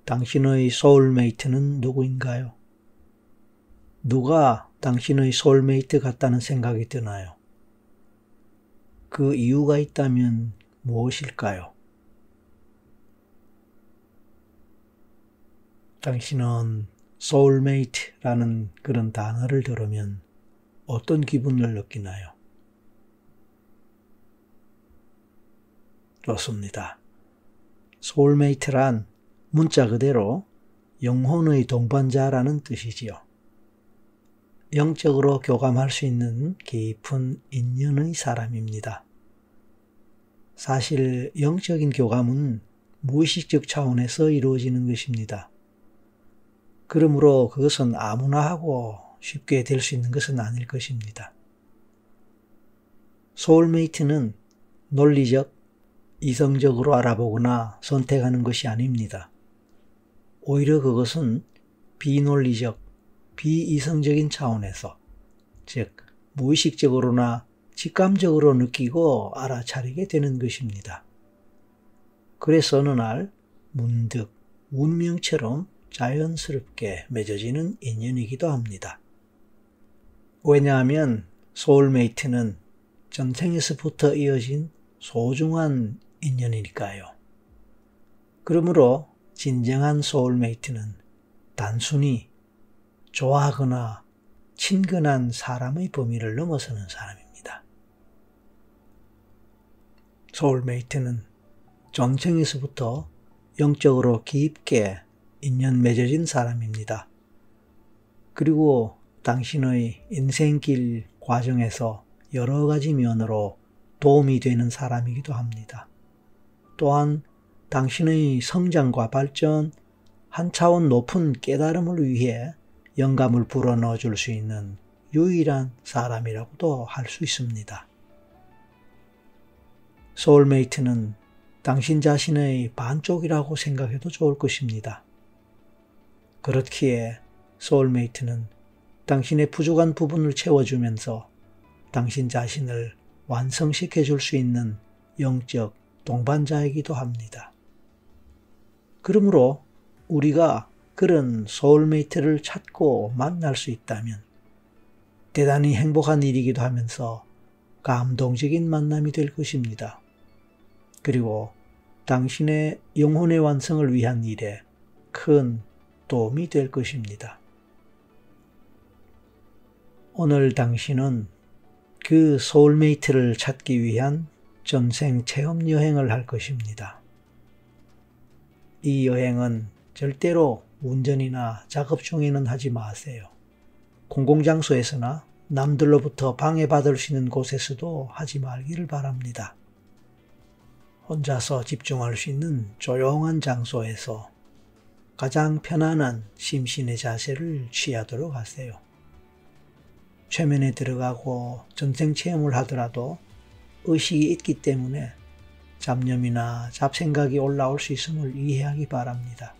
당신의 소울메이트는 누구인가요? 누가 당신의 소울메이트 같다는 생각이 드나요? 그 이유가 있다면 무엇일까요? 당신은 소울메이트라는 그런 단어를 들으면 어떤 기분을 느끼나요? 좋습니다. 소울메이트란 문자 그대로 영혼의 동반자라는 뜻이지요. 영적으로 교감할 수 있는 깊은 인연의 사람입니다. 사실 영적인 교감은 무의식적 차원에서 이루어지는 것입니다. 그러므로 그것은 아무나 하고 쉽게 될 수 있는 것은 아닐 것입니다. 소울메이트는 논리적, 이성적으로 알아보거나 선택하는 것이 아닙니다. 오히려 그것은 비논리적, 비이성적인 차원에서, 즉 무의식적으로나 직감적으로 느끼고 알아차리게 되는 것입니다. 그래서 어느 날 문득 운명처럼 자연스럽게 맺어지는 인연이기도 합니다. 왜냐하면 소울메이트는 전생에서부터 이어진 소중한 인연이니까요. 그러므로 진정한 소울메이트는 단순히 좋아하거나 친근한 사람의 범위를 넘어서는 사람입니다. 소울메이트는 전생에서부터 영적으로 깊게 인연 맺어진 사람입니다. 그리고 당신의 인생길 과정에서 여러 가지 면으로 도움이 되는 사람이기도 합니다. 또한 당신의 성장과 발전, 한 차원 높은 깨달음을 위해 영감을 불어넣어 줄 수 있는 유일한 사람이라고도 할 수 있습니다. 소울메이트는 당신 자신의 반쪽이라고 생각해도 좋을 것입니다. 그렇기에 소울메이트는 당신의 부족한 부분을 채워주면서 당신 자신을 완성시켜 줄 수 있는 영적 동반자이기도 합니다. 그러므로 우리가 그런 소울메이트를 찾고 만날 수 있다면 대단히 행복한 일이기도 하면서 감동적인 만남이 될 것입니다. 그리고 당신의 영혼의 완성을 위한 일에 큰 도움이 될 것입니다. 오늘 당신은 그 소울메이트를 찾기 위한 전생 체험 여행을 할 것입니다. 이 여행은 절대로 운전이나 작업 중에는 하지 마세요. 공공장소에서나 남들로부터 방해받을 수 있는 곳에서도 하지 말기를 바랍니다. 혼자서 집중할 수 있는 조용한 장소에서 가장 편안한 심신의 자세를 취하도록 하세요. 최면에 들어가고 전생 체험을 하더라도 의식이 있기 때문에 잡념이나 잡생각이 올라올 수 있음을 이해하기 바랍니다.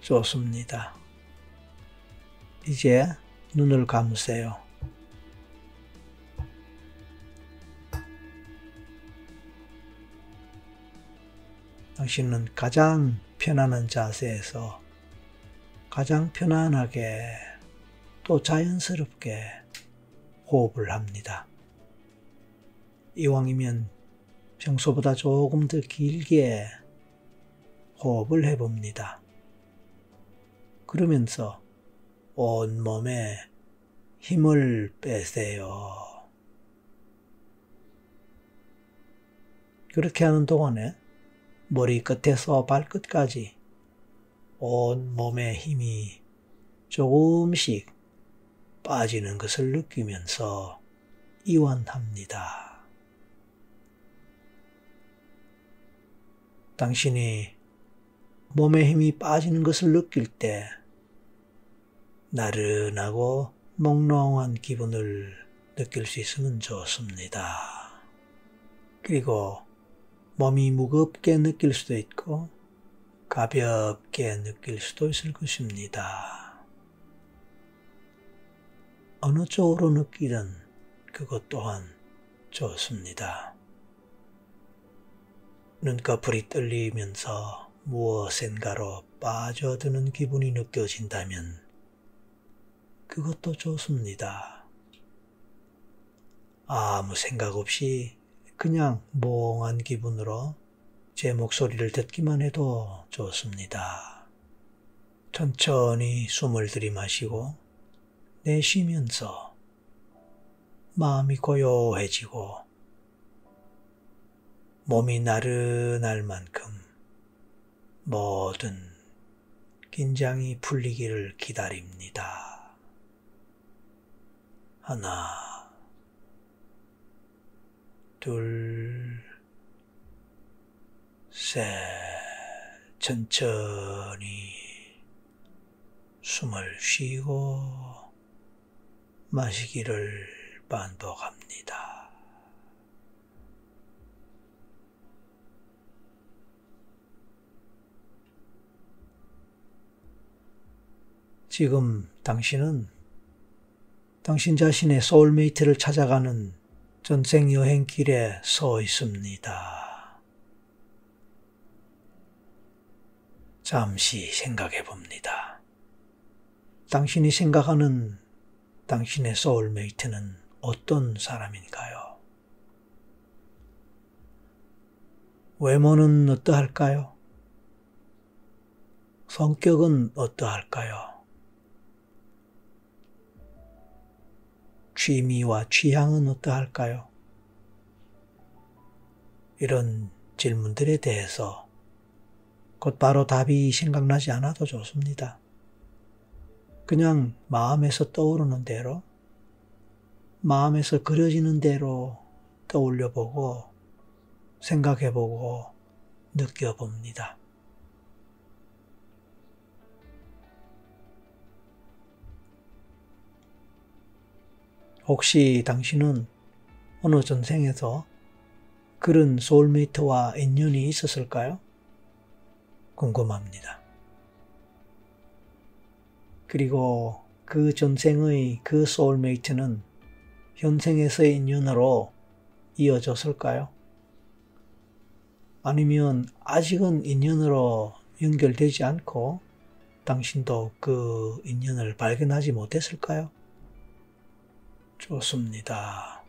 좋습니다. 이제 눈을 감으세요. 당신은 가장 편안한 자세에서 가장 편안하게 또 자연스럽게 호흡을 합니다. 이왕이면 평소보다 조금 더 길게 호흡을 해봅니다. 그러면서 온몸에 힘을 빼세요. 그렇게 하는 동안에 머리끝에서 발끝까지 온몸의 힘이 조금씩 빠지는 것을 느끼면서 이완합니다. 당신이 몸에 힘이 빠지는 것을 느낄 때 나른하고 몽롱한 기분을 느낄 수 있으면 좋습니다. 그리고 몸이 무겁게 느낄 수도 있고 가볍게 느낄 수도 있을 것입니다. 어느 쪽으로 느끼든 그것 또한 좋습니다. 눈꺼풀이 떨리면서 무엇인가로 빠져드는 기분이 느껴진다면 그것도 좋습니다. 아무 생각 없이 그냥 멍한 기분으로 제 목소리를 듣기만 해도 좋습니다. 천천히 숨을 들이마시고 내쉬면서 마음이 고요해지고 몸이 나른할 만큼 모든 긴장이 풀리기를 기다립니다. 하나, 둘, 셋, 천천히 숨을 쉬고 마시기를 반복합니다. 지금 당신은 당신 자신의 소울메이트를 찾아가는 전생 여행길에 서 있습니다. 잠시 생각해 봅니다. 당신이 생각하는 당신의 소울메이트는 어떤 사람인가요? 외모는 어떠할까요? 성격은 어떠할까요? 취미와 취향은 어떠할까요? 이런 질문들에 대해서 곧바로 답이 생각나지 않아도 좋습니다. 그냥 마음에서 떠오르는 대로, 마음에서 그려지는 대로 떠올려보고, 생각해보고, 느껴봅니다. 혹시 당신은 어느 전생에서 그런 소울메이트와 인연이 있었을까요? 궁금합니다. 그리고 그 전생의 그 소울메이트는 현생에서의 인연으로 이어졌을까요? 아니면 아직은 인연으로 연결되지 않고 당신도 그 인연을 발견하지 못했을까요? 좋습니다.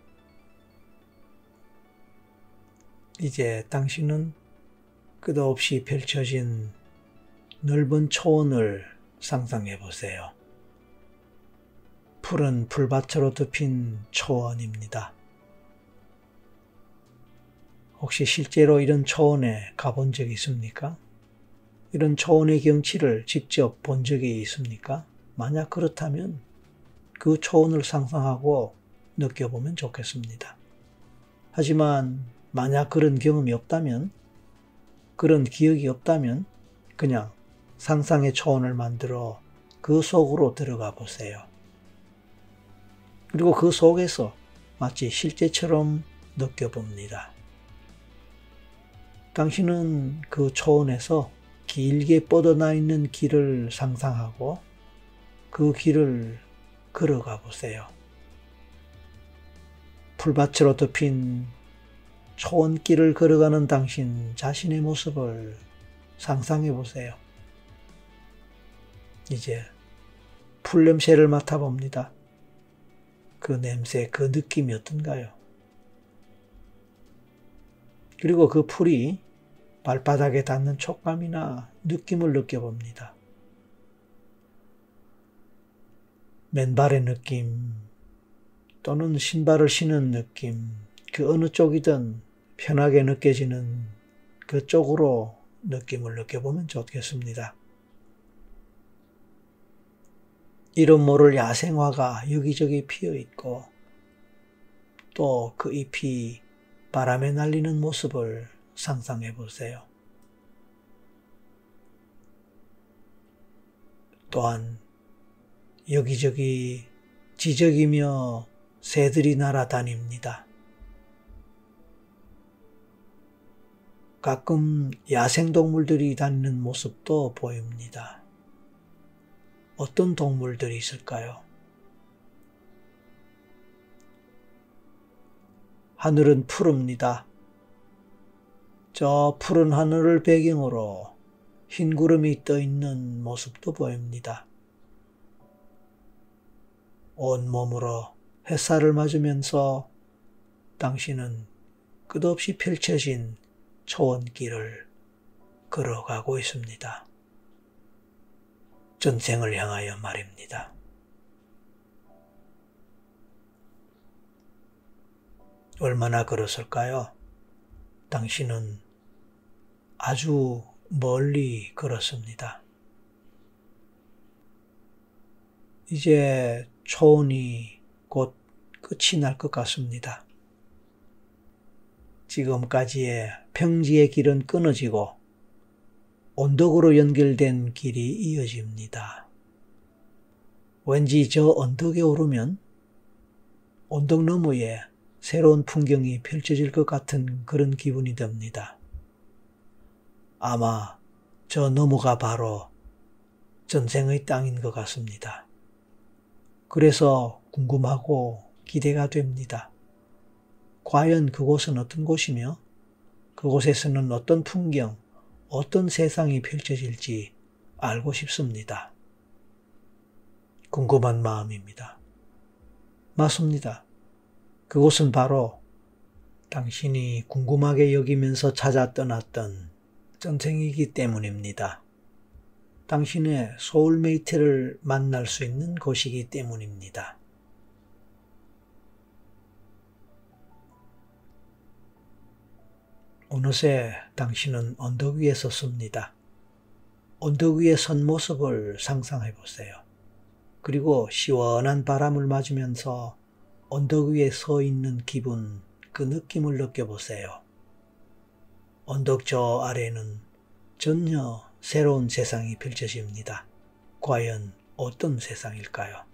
이제 당신은 끝없이 펼쳐진 넓은 초원을 상상해 보세요. 푸른 풀밭으로 덮인 초원입니다. 혹시 실제로 이런 초원에 가본 적이 있습니까? 이런 초원의 경치를 직접 본 적이 있습니까? 만약 그렇다면 그 초원을 상상하고 느껴보면 좋겠습니다. 하지만 만약 그런 경험이 없다면, 그런 기억이 없다면 그냥 상상의 초원을 만들어 그 속으로 들어가 보세요. 그리고 그 속에서 마치 실제처럼 느껴봅니다. 당신은 그 초원에서 길게 뻗어나 있는 길을 상상하고 그 길을 걸어가 보세요. 풀밭으로 덮인 초원길을 걸어가는 당신 자신의 모습을 상상해 보세요. 이제 풀 냄새를 맡아봅니다. 그 냄새, 그 느낌이 어떤가요? 그리고 그 풀이 발바닥에 닿는 촉감이나 느낌을 느껴봅니다. 맨발의 느낌 또는 신발을 신은 느낌, 그 어느 쪽이든 편하게 느껴지는 그쪽으로 느낌을 느껴보면 좋겠습니다. 이름 모를 야생화가 여기저기 피어 있고 또 그 잎이 바람에 날리는 모습을 상상해 보세요. 또한 여기저기 지저귀며 새들이 날아다닙니다. 가끔 야생동물들이 다니는 모습도 보입니다. 어떤 동물들이 있을까요? 하늘은 푸릅니다. 저 푸른 하늘을 배경으로 흰 구름이 떠 있는 모습도 보입니다. 온몸으로 햇살을 맞으면서 당신은 끝없이 펼쳐진 초원길을 걸어가고 있습니다. 전생을 향하여 말입니다. 얼마나 걸었을까요? 당신은 아주 멀리 걸었습니다. 이제 초원이 곧 끝이 날 것 같습니다. 지금까지의 평지의 길은 끊어지고 언덕으로 연결된 길이 이어집니다. 왠지 저 언덕에 오르면 언덕 너머에 새로운 풍경이 펼쳐질 것 같은 그런 기분이 듭니다. 아마 저 너머가 바로 전생의 땅인 것 같습니다. 그래서 궁금하고 기대가 됩니다. 과연 그곳은 어떤 곳이며 그곳에서는 어떤 풍경, 어떤 세상이 펼쳐질지 알고 싶습니다. 궁금한 마음입니다. 맞습니다. 그곳은 바로 당신이 궁금하게 여기면서 찾아 떠났던 전생이기 때문입니다. 당신의 소울메이트를 만날 수 있는 곳이기 때문입니다. 어느새 당신은 언덕 위에 섰습니다. 언덕 위에 선 모습을 상상해 보세요. 그리고 시원한 바람을 맞으면서 언덕 위에 서 있는 기분, 그 느낌을 느껴보세요. 언덕 저 아래는 전혀 새로운 세상이 펼쳐집니다. 과연 어떤 세상일까요?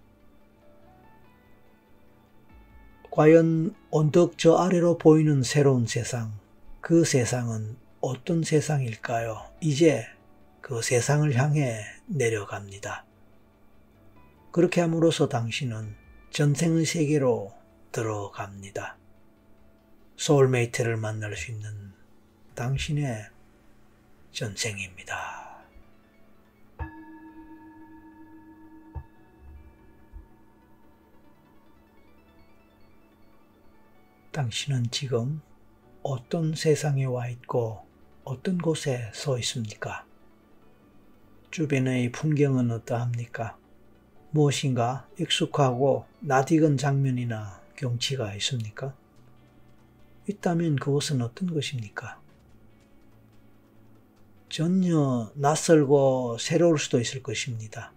과연 언덕 저 아래로 보이는 새로운 세상, 그 세상은 어떤 세상일까요? 이제 그 세상을 향해 내려갑니다. 그렇게 함으로써 당신은 전생의 세계로 들어갑니다. 소울메이트를 만날 수 있는 당신의 전생입니다. 당신은 지금 어떤 세상에 와 있고 어떤 곳에 서 있습니까? 주변의 풍경은 어떠합니까? 무엇인가 익숙하고 낯익은 장면이나 경치가 있습니까? 있다면 그것은 어떤 것입니까? 전혀 낯설고 새로울 수도 있을 것입니다.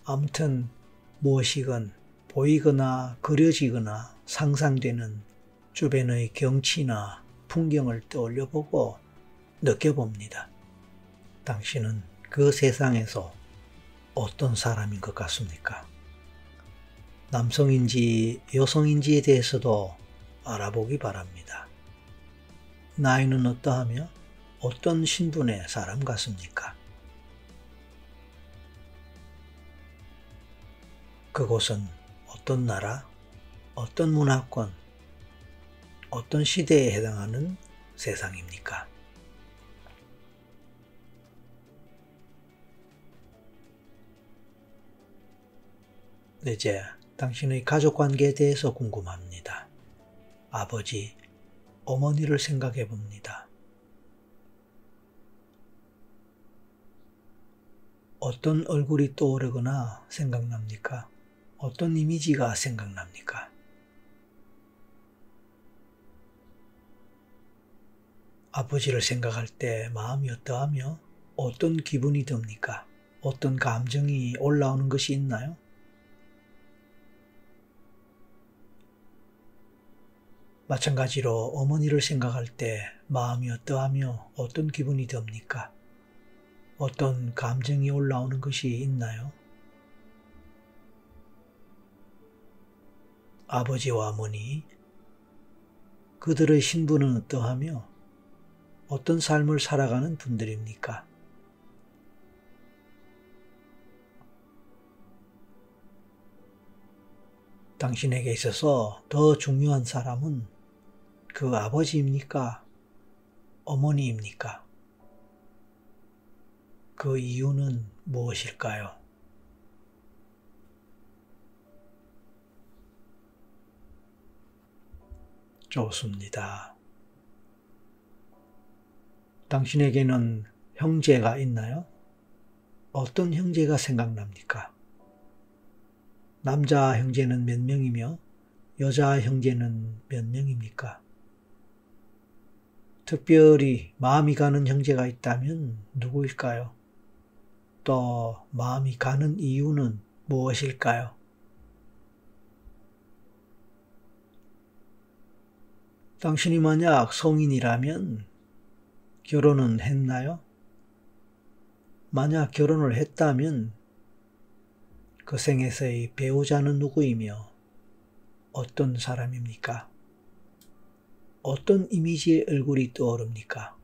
아무튼 무엇이건 보이거나 그려지거나 상상되는 주변의 경치나 풍경을 떠올려보고 느껴봅니다. 당신은 그 세상에서 어떤 사람인 것 같습니까? 남성인지 여성인지에 대해서도 알아보기 바랍니다. 나이는 어떠하며 어떤 신분의 사람 같습니까? 그곳은 어떤 나라, 어떤 문화권, 어떤 시대에 해당하는 세상입니까? 이제 당신의 가족 관계에 대해서 궁금합니다. 아버지, 어머니를 생각해 봅니다. 어떤 얼굴이 떠오르거나 생각납니까? 어떤 이미지가 생각납니까? 아버지를 생각할 때 마음이 어떠하며 어떤 기분이 듭니까? 어떤 감정이 올라오는 것이 있나요? 마찬가지로 어머니를 생각할 때 마음이 어떠하며 어떤 기분이 듭니까? 어떤 감정이 올라오는 것이 있나요? 아버지와 어머니, 그들의 신분은 어떠하며 어떤 삶을 살아가는 분들입니까? 당신에게 있어서 더 중요한 사람은 그 아버지입니까? 어머니입니까? 그 이유는 무엇일까요? 좋습니다. 당신에게는 형제가 있나요? 어떤 형제가 생각납니까? 남자 형제는 몇 명이며 여자 형제는 몇 명입니까? 특별히 마음이 가는 형제가 있다면 누구일까요? 또 마음이 가는 이유는 무엇일까요? 당신이 만약 성인이라면 결혼은 했나요? 만약 결혼을 했다면 그 생에서의 배우자는 누구이며 어떤 사람입니까? 어떤 이미지의 얼굴이 떠오릅니까?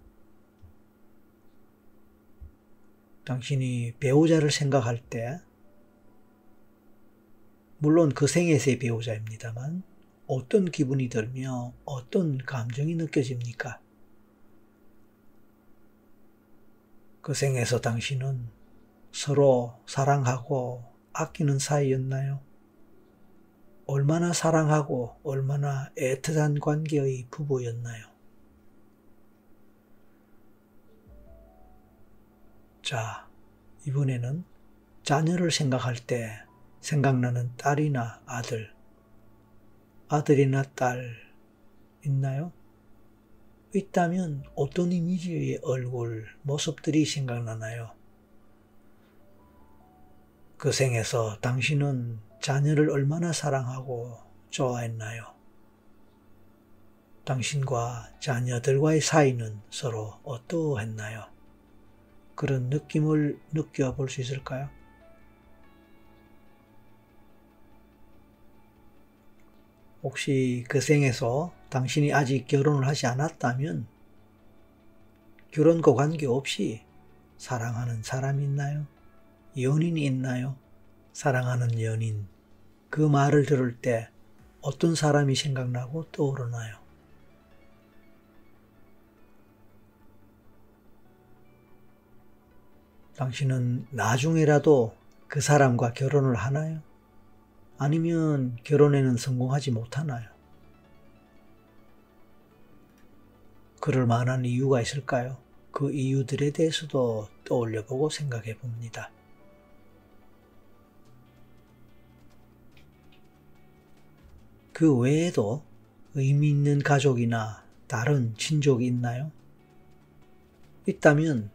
당신이 배우자를 생각할 때 물론 그 생에서의 배우자입니다만 어떤 기분이 들며 어떤 감정이 느껴집니까? 그 생에서 당신은 서로 사랑하고 아끼는 사이였나요? 얼마나 사랑하고 얼마나 애틋한 관계의 부부였나요? 자, 이번에는 자녀를 생각할 때 생각나는 딸이나 아들, 아들이나 딸 있나요? 있다면 어떤 이미지의 얼굴, 모습들이 생각나나요? 그 생에서 당신은 자녀를 얼마나 사랑하고 좋아했나요? 당신과 자녀들과의 사이는 서로 어떠했나요? 그런 느낌을 느껴볼 수 있을까요? 혹시 그 생에서 당신이 아직 결혼을 하지 않았다면 결혼과 관계없이 사랑하는 사람이 있나요? 연인이 있나요? 사랑하는 연인. 그 말을 들을 때 어떤 사람이 생각나고 떠오르나요? 당신은 나중에라도 그 사람과 결혼을 하나요? 아니면 결혼에는 성공하지 못하나요? 그럴 만한 이유가 있을까요? 그 이유들에 대해서도 떠올려보고 생각해 봅니다. 그 외에도 의미 있는 가족이나 다른 친족이 있나요? 있다면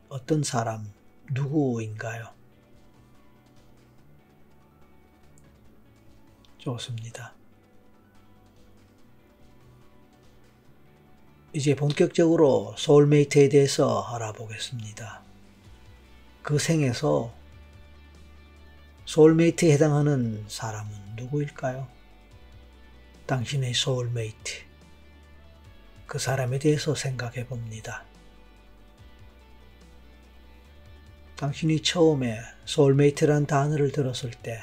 어떤 사람, 누구인가요? 좋습니다. 이제 본격적으로 소울메이트에 대해서 알아보겠습니다. 그 생에서 소울메이트에 해당하는 사람은 누구일까요? 당신의 소울메이트. 그 사람에 대해서 생각해 봅니다. 당신이 처음에 소울메이트라는 단어를 들었을 때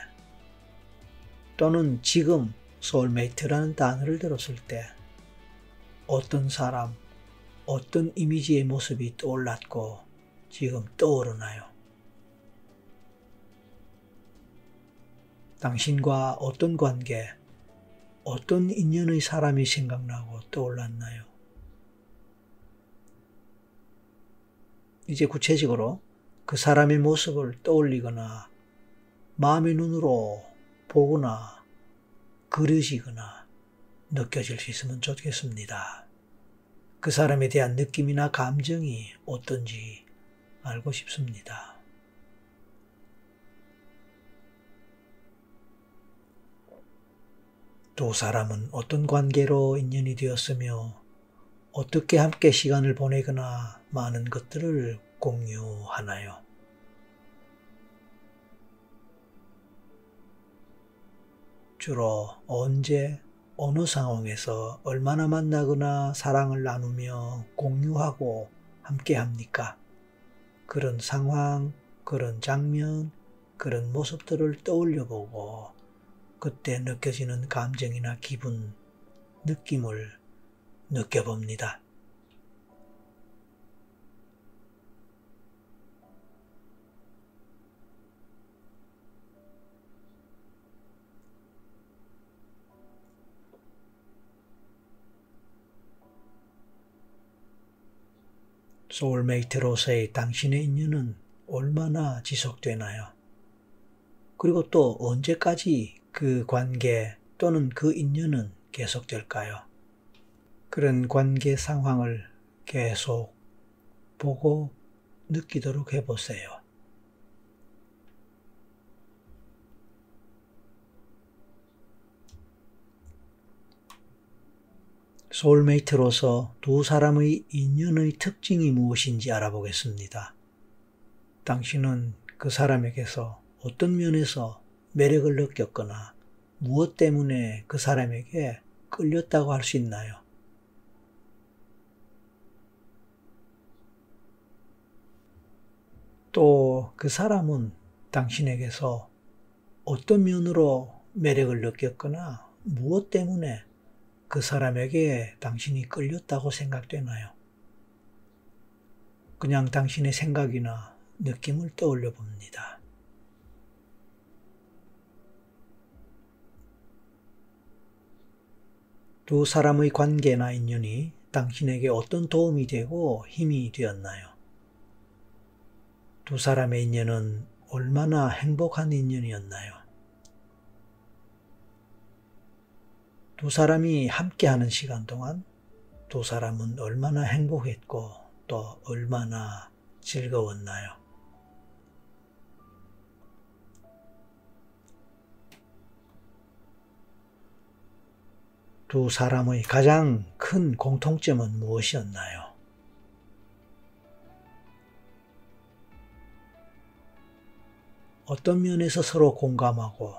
또는 지금 소울메이트라는 단어를 들었을 때 어떤 사람, 어떤 이미지의 모습이 떠올랐고 지금 떠오르나요? 당신과 어떤 관계, 어떤 인연의 사람이 생각나고 떠올랐나요? 이제 구체적으로 그 사람의 모습을 떠올리거나 마음의 눈으로 보거나 그려지거나 느껴질 수 있으면 좋겠습니다. 그 사람에 대한 느낌이나 감정이 어떤지 알고 싶습니다. 두 사람은 어떤 관계로 인연이 되었으며 어떻게 함께 시간을 보내거나 많은 것들을 공유하나요? 주로 언제, 어느 상황에서 얼마나 만나거나 사랑을 나누며 공유하고 함께 합니까? 그런 상황, 그런 장면, 그런 모습들을 떠올려보고 그때 느껴지는 감정이나 기분, 느낌을 느껴봅니다. 소울메이트로서의 당신의 인연은 얼마나 지속되나요? 그리고 또 언제까지 그 관계 또는 그 인연은 계속될까요? 그런 관계 상황을 계속 보고 느끼도록 해보세요. 소울메이트로서 두 사람의 인연의 특징이 무엇인지 알아보겠습니다. 당신은 그 사람에게서 어떤 면에서 매력을 느꼈거나 무엇 때문에 그 사람에게 끌렸다고 할 수 있나요? 또 그 사람은 당신에게서 어떤 면으로 매력을 느꼈거나 무엇 때문에 그 사람에게 당신이 끌렸다고 생각되나요? 그냥 당신의 생각이나 느낌을 떠올려 봅니다. 두 사람의 관계나 인연이 당신에게 어떤 도움이 되고 힘이 되었나요? 두 사람의 인연은 얼마나 행복한 인연이었나요? 두 사람이 함께하는 시간 동안 두 사람은 얼마나 행복했고 또 얼마나 즐거웠나요? 두 사람의 가장 큰 공통점은 무엇이었나요? 어떤 면에서 서로 공감하고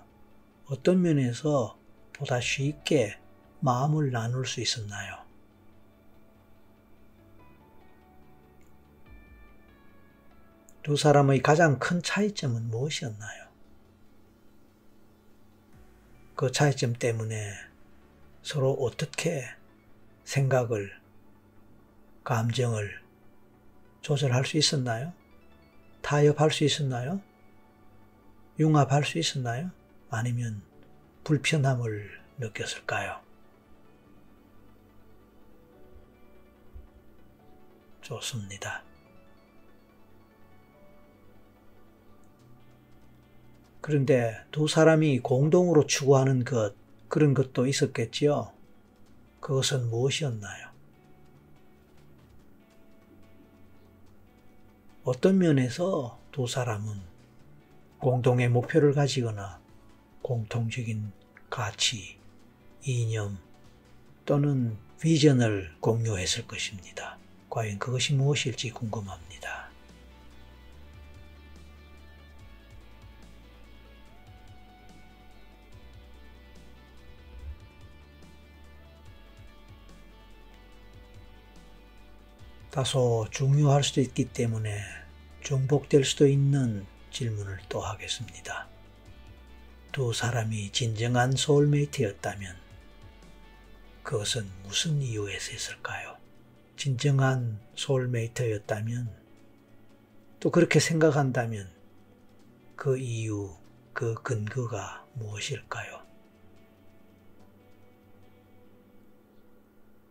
어떤 면에서 보다 쉽게 마음을 나눌 수 있었나요? 두 사람의 가장 큰 차이점은 무엇이었나요? 그 차이점 때문에 서로 어떻게 생각을, 감정을 조절할 수 있었나요? 타협할 수 있었나요? 융합할 수 있었나요? 아니면 불편함을 느꼈을까요? 좋습니다. 그런데 두 사람이 공동으로 추구하는 것, 그런 것도 있었겠지요? 그것은 무엇이었나요? 어떤 면에서 두 사람은 공동의 목표를 가지거나 공통적인 가치, 이념 또는 비전을 공유했을 것입니다. 과연 그것이 무엇일지 궁금합니다. 다소 중요할 수도 있기 때문에 중복될 수도 있는 질문을 또 하겠습니다. 두 사람이 진정한 소울메이트였다면 그것은 무슨 이유에서였을까요? 진정한 소울메이트였다면 또 그렇게 생각한다면 그 이유, 그 근거가 무엇일까요?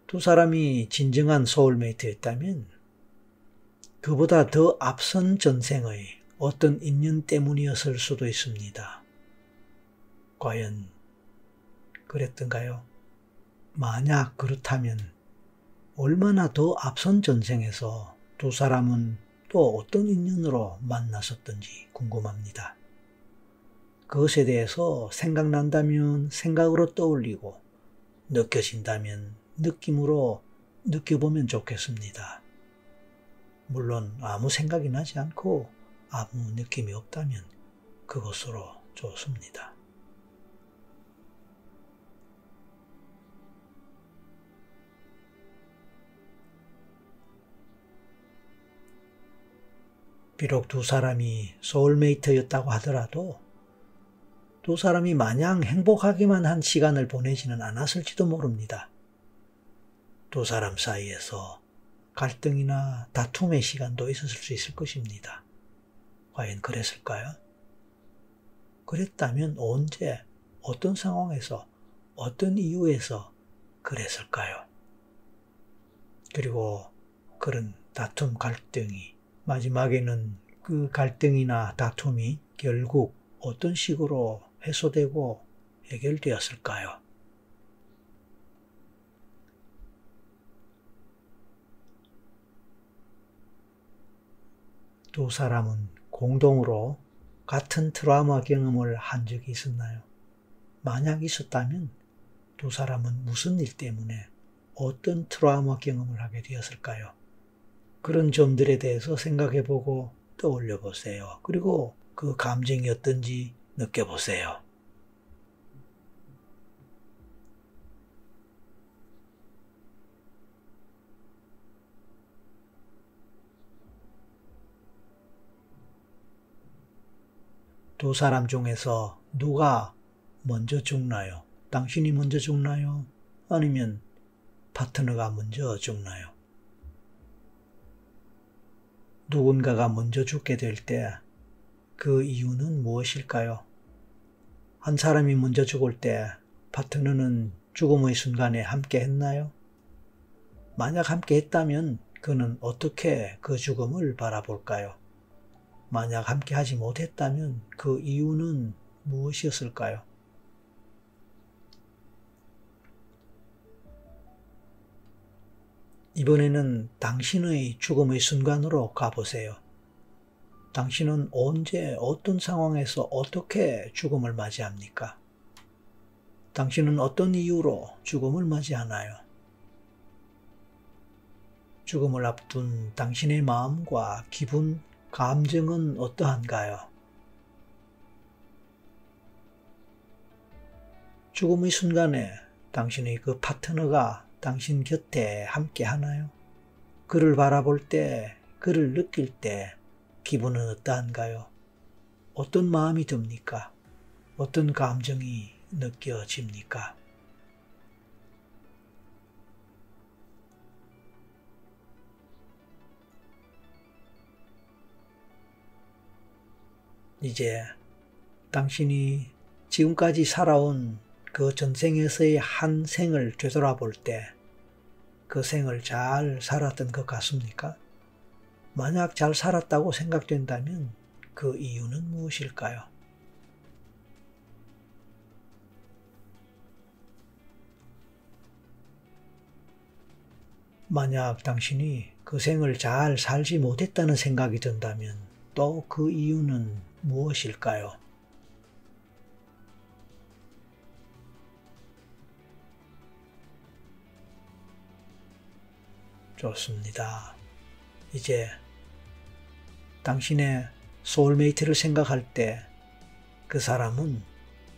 두 사람이 진정한 소울메이트였다면 그보다 더 앞선 전생의 어떤 인연 때문이었을 수도 있습니다. 과연 그랬던가요? 만약 그렇다면 얼마나 더 앞선 전생에서 두 사람은 또 어떤 인연으로 만났었던지 궁금합니다. 그것에 대해서 생각난다면 생각으로 떠올리고 느껴진다면 느낌으로 느껴보면 좋겠습니다. 물론 아무 생각이 나지 않고 아무 느낌이 없다면 그것으로 좋습니다. 비록 두 사람이 소울메이트였다고 하더라도 두 사람이 마냥 행복하기만 한 시간을 보내지는 않았을지도 모릅니다. 두 사람 사이에서 갈등이나 다툼의 시간도 있었을 수 있을 것입니다. 과연 그랬을까요? 그랬다면 언제, 어떤 상황에서, 어떤 이유에서 그랬을까요? 그리고 그런 다툼, 갈등이 마지막에는 그 갈등이나 다툼이 결국 어떤 식으로 해소되고 해결되었을까요? 두 사람은 공동으로 같은 트라우마 경험을 한 적이 있었나요? 만약 있었다면 두 사람은 무슨 일 때문에 어떤 트라우마 경험을 하게 되었을까요? 그런 점들에 대해서 생각해보고 떠올려 보세요. 그리고 그 감정이 어떤지 느껴보세요. 두 사람 중에서 누가 먼저 죽나요? 당신이 먼저 죽나요? 아니면 파트너가 먼저 죽나요? 누군가가 먼저 죽게 될 때 그 이유는 무엇일까요? 한 사람이 먼저 죽을 때 파트너는 죽음의 순간에 함께 했나요? 만약 함께 했다면 그는 어떻게 그 죽음을 바라볼까요? 만약 함께 하지 못했다면 그 이유는 무엇이었을까요? 이번에는 당신의 죽음의 순간으로 가보세요. 당신은 언제 어떤 상황에서 어떻게 죽음을 맞이합니까? 당신은 어떤 이유로 죽음을 맞이하나요? 죽음을 앞둔 당신의 마음과 기분, 감정은 어떠한가요? 죽음의 순간에 당신의 그 파트너가 당신 곁에 함께 하나요? 그를 바라볼 때, 그를 느낄 때 기분은 어떠한가요? 어떤 마음이 듭니까? 어떤 감정이 느껴집니까? 이제 당신이 지금까지 살아온 그 전생에서의 한 생을 되돌아볼 때 그 생을 잘 살았던 것 같습니까? 만약 잘 살았다고 생각된다면 그 이유는 무엇일까요? 만약 당신이 그 생을 잘 살지 못했다는 생각이 든다면 또 그 이유는 무엇일까요? 좋습니다. 이제 당신의 소울메이트를 생각할 때 그 사람은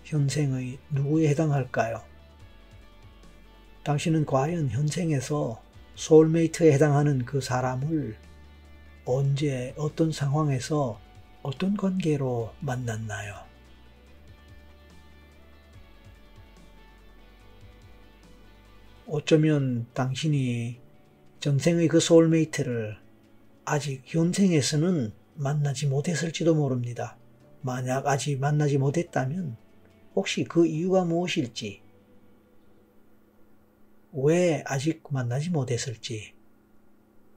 현생의 누구에 해당할까요? 당신은 과연 현생에서 소울메이트에 해당하는 그 사람을 언제 어떤 상황에서 어떤 관계로 만났나요? 어쩌면 당신이 전생의 그 소울메이트를 아직 현생에서는 만나지 못했을지도 모릅니다. 만약 아직 만나지 못했다면 혹시 그 이유가 무엇일지, 왜 아직 만나지 못했을지,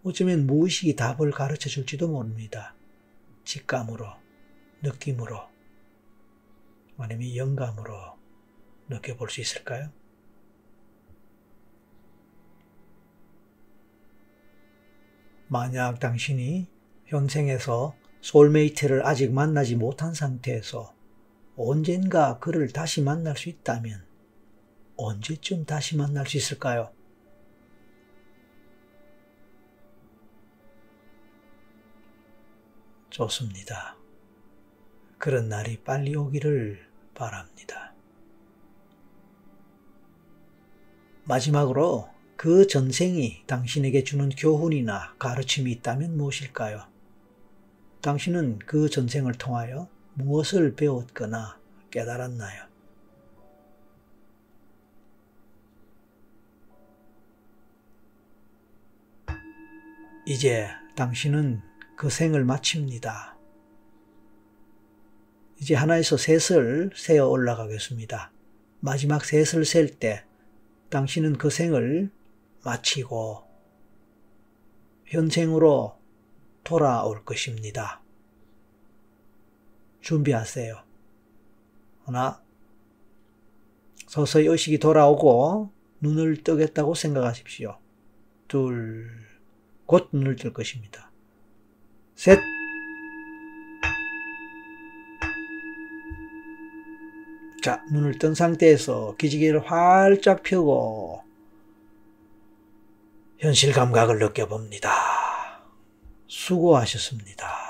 어쩌면 무의식이 답을 가르쳐 줄지도 모릅니다. 직감으로, 느낌으로, 아니면 영감으로 느껴볼 수 있을까요? 만약 당신이 현생에서 소울메이트를 아직 만나지 못한 상태에서 언젠가 그를 다시 만날 수 있다면 언제쯤 다시 만날 수 있을까요? 좋습니다. 그런 날이 빨리 오기를 바랍니다. 마지막으로 그 전생이 당신에게 주는 교훈이나 가르침이 있다면 무엇일까요? 당신은 그 전생을 통하여 무엇을 배웠거나 깨달았나요? 이제 당신은 그 생을 마칩니다. 이제 하나에서 셋을 세어 올라가겠습니다. 마지막 셋을 셀 때 당신은 그 생을 마치고 현생으로 돌아올 것입니다. 준비하세요. 하나, 서서히 의식이 돌아오고 눈을 뜨겠다고 생각하십시오. 둘, 곧 눈을 뜰 것입니다. 셋, 자, 눈을 뜬 상태에서 기지개를 활짝 펴고 현실 감각을 느껴봅니다. 수고하셨습니다.